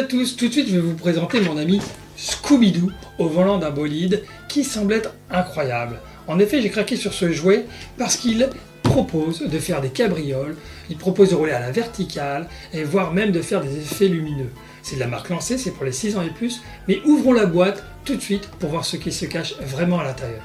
tous, tout de suite je vais vous présenter mon ami Scooby-Doo au volant d'un bolide qui semble être incroyable. En effet, j'ai craqué sur ce jouet parce qu'il propose de faire des cabrioles, il propose de rouler à la verticale et voire même de faire des effets lumineux. C'est de la marque lancée, c'est pour les 6 ans et plus, mais ouvrons la boîte tout de suite pour voir ce qui se cache vraiment à l'intérieur.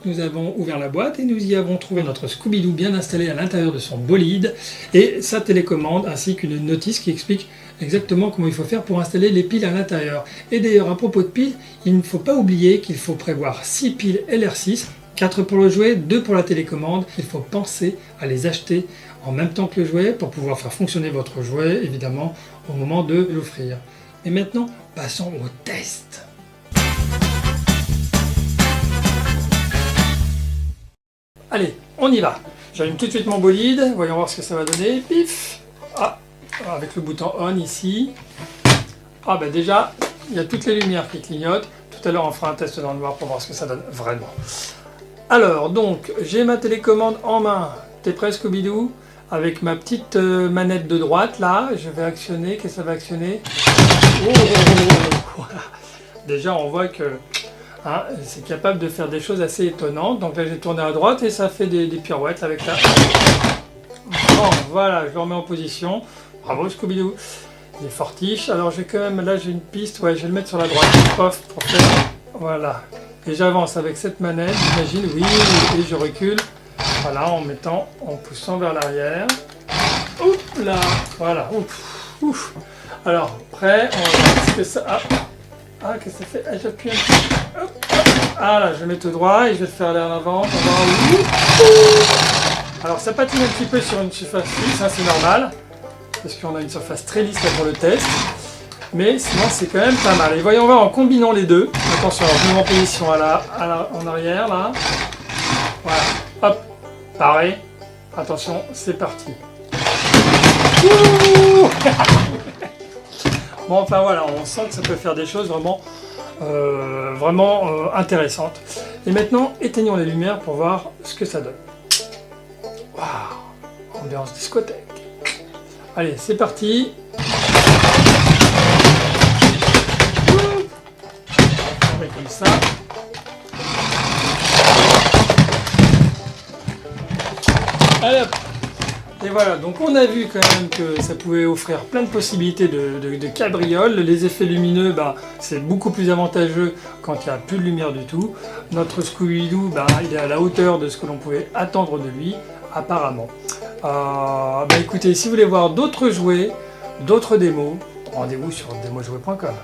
Nous avons ouvert la boîte et nous y avons trouvé notre Scooby-Doo bien installé à l'intérieur de son bolide et sa télécommande ainsi qu'une notice qui explique exactement comment il faut faire pour installer les piles à l'intérieur. Et d'ailleurs, à propos de piles, il ne faut pas oublier qu'il faut prévoir 6 piles LR6, 4 pour le jouet, 2 pour la télécommande. Il faut penser à les acheter en même temps que le jouet pour pouvoir faire fonctionner votre jouet, évidemment, au moment de l'offrir. Et maintenant, passons au test. Allez, on y va. J'allume tout de suite mon bolide, voyons voir ce que ça va donner. Pif. Ah, avec le bouton on ici. Ah ben déjà, il y a toutes les lumières qui clignotent. Tout à l'heure on fera un test dans le noir pour voir ce que ça donne vraiment. Alors donc, j'ai ma télécommande en main. T'es prêt Scooby-Doo? Avec ma petite manette de droite là, je vais actionner. Qu'est-ce que ça va actionner? Oh. Déjà on voit que c'est capable de faire des choses assez étonnantes. Donc là j'ai tourné à droite et ça fait des pirouettes avec la... Bon voilà, je le remets en position. Bravo Scooby-Doo. Il est fortiche. Alors j'ai quand même, là j'ai une piste, ouais je vais le mettre sur la droite. Pof, pour faire... Voilà. Et j'avance avec cette manette, j'imagine, oui, et je recule. Voilà, en poussant vers l'arrière. Oups là, voilà, ouf. Alors, prêt, on va voir ce que ça... qu'est-ce que ça fait? J'appuie un peu. Hop. Ah là, je vais mettre tout droit et je vais le faire aller en avant. Alors, ça patine un petit peu sur une surface lisse, c'est normal. Parce qu'on a une surface très lisse là pour le test. Mais sinon, c'est quand même pas mal. Et voyons voir en combinant les deux. Attention, je me mets en position en arrière, là. Voilà, hop, pareil. Attention, c'est parti. Bon, enfin voilà, on sent que ça peut faire des choses vraiment intéressantes. Et maintenant, éteignons les lumières pour voir ce que ça donne. Waouh, ambiance discothèque. Allez, c'est parti. On met comme ça. Allez hop. Et voilà, donc on a vu quand même que ça pouvait offrir plein de possibilités de cabrioles. Les effets lumineux, c'est beaucoup plus avantageux quand il n'y a plus de lumière du tout. Notre Scooby-Doo, il est à la hauteur de ce que l'on pouvait attendre de lui, apparemment. Écoutez, si vous voulez voir d'autres jouets, d'autres démos, rendez-vous sur demojouet.com.